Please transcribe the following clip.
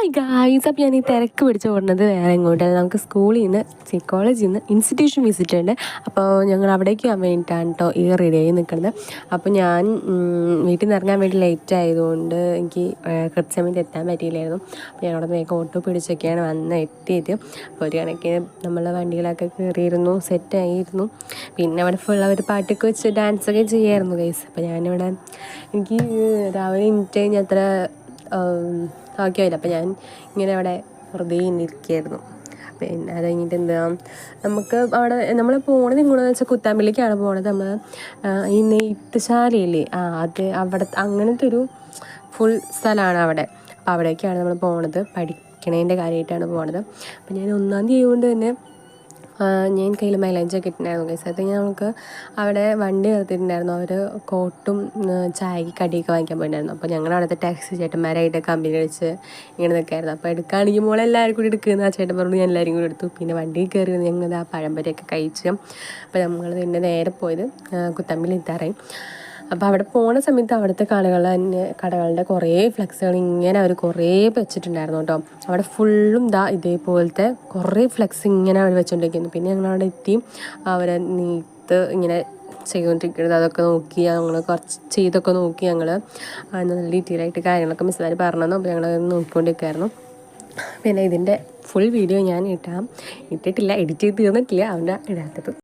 Hi guys, അപ്പോൾ ഞാൻ ഈ തിരക്ക് പിടിച്ച് ഓടുന്നത് വേറെ എങ്ങോട്ടല്ല, നമുക്ക് സ്കൂളിൽ നിന്ന് കോളേജിൽ നിന്ന് ഇൻസ്റ്റിറ്റ്യൂഷൻ വിസിറ്റ് ഉണ്ട്. അപ്പോൾ ഞങ്ങൾ അവിടേക്ക് പോകാൻ വേണ്ടിയിട്ടാണ് കേട്ടോ ഈ റെഡി ആയി നിൽക്കുന്നത്. അപ്പോൾ ഞാൻ വീട്ടിൽ നിന്ന് ഇറങ്ങാൻ വേണ്ടി ലേറ്റ് ആയതുകൊണ്ട് എനിക്ക് കൃത്യസമയത്ത് എത്താൻ പറ്റിയില്ലായിരുന്നു. അപ്പോൾ ഞാൻ അവിടെ വേഗം ഓട്ടോ പിടിച്ചൊക്കെയാണ് എത്തിയത്. അപ്പോൾ ഒരു കണക്കിന് നമ്മളെ വണ്ടികളൊക്കെ കയറിയിരുന്നു, സെറ്റായിരുന്നു. പിന്നെ അവിടെ ഫുൾ അവർ പാട്ടൊക്കെ വെച്ച് ഡാൻസൊക്കെ ചെയ്യായിരുന്നു ഗൈസ്. അപ്പോൾ ഞാനിവിടെ എനിക്ക് രാവിലെ എണീറ്റ് കഴിഞ്ഞാൽ അത്ര ആക്കിയായില്ല. അപ്പോൾ ഞാൻ ഇങ്ങനെ അവിടെ വെറുതെ ഇരിക്കുകയായിരുന്നു. പിന്നെ അത് കഴിഞ്ഞിട്ട് എന്താ, നമുക്ക് അവിടെ നമ്മൾ പോണത് ഇങ്ങോട്ടെന്ന് വെച്ചാൽ കുത്താമ്പള്ളിക്കാണ് പോണത്. നമ്മൾ ഈ നെയ്ത്തുശാലയില്ലേ, അത് അവിടെ അങ്ങനത്തെ ഒരു ഫുൾ സ്ഥലമാണ് അവിടെ. അപ്പോൾ അവിടേക്കാണ് നമ്മൾ പോണത്, പഠിക്കണതിൻ്റെ കാര്യമായിട്ടാണ് പോണത്. അപ്പോൾ ഞാൻ 1-ാം തീയതി ആയതുകൊണ്ട് തന്നെ ഞാൻ കയ്യിൽ മൈലേജൊക്കെ ഇട്ടിട്ടുണ്ടായിരുന്നു ഗൈസ്. അത് നമുക്ക് അവിടെ വണ്ടി നിർത്തിയിട്ടുണ്ടായിരുന്നു. അവർ കോട്ടും ചായക്ക് കടിയൊക്കെ വാങ്ങിക്കാൻ പോയിട്ടുണ്ടായിരുന്നു. അപ്പോൾ ഞങ്ങൾ അവിടുത്തെ ടാക്സി ചേട്ടന്മാരായിട്ട് കമ്പനി അടിച്ച് ഇങ്ങനെ നിൽക്കായിരുന്നു. അപ്പോൾ എടുക്കുകയാണെങ്കിൽ മോളെല്ലാവരും കൂടി എടുക്കുന്ന ആ ചേട്ടൻ പറഞ്ഞു, ഞാൻ എല്ലാവരും കൂടി എടുത്തു. പിന്നെ വണ്ടിയിൽ കയറി ഞങ്ങൾ ആ പഴംപൊരിയൊക്കെ കഴിച്ചു. അപ്പോൾ നമ്മൾ പിന്നെ നേരെ പോയത് കുത്തമ്പലി എത്താറായി. അപ്പോൾ അവിടെ പോണ സമയത്ത് അവിടുത്തെ കടകളുടെ കുറേ ഫ്ലെക്സുകൾ ഇങ്ങനെ അവർ കുറേ വെച്ചിട്ടുണ്ടായിരുന്നു കേട്ടോ. അവിടെ ഫുള്ളും ഇതേപോലത്തെ കുറേ ഫ്ലെക്സ് ഇങ്ങനെ അവർ വെച്ചുകൊണ്ടിരിക്കുന്നു. പിന്നെ ഞങ്ങളവിടെ എത്തി അവരെ നീത്ത് ഇങ്ങനെ ചെയ്തുകൊണ്ടിരിക്കുന്നത് അതൊക്കെ നോക്കി, ഞങ്ങൾ കുറച്ച് ചെയ്തൊക്കെ നോക്കി. ഞങ്ങൾ നല്ല ഡീറ്റെയിൽ ആയിട്ട് കാര്യങ്ങളൊക്കെ മിസ്സുകാർ പറഞ്ഞു. അപ്പോൾ ഞങ്ങൾ നോക്കിക്കൊണ്ടിരിക്കുകയായിരുന്നു. പിന്നെ ഇതിൻ്റെ ഫുൾ വീഡിയോ ഞാൻ ഇട്ടിട്ടില്ല, എഡിറ്റ് ചെയ്ത് തീർന്നിട്ടില്ല, അവൻ്റെ ഇടാത്തത്.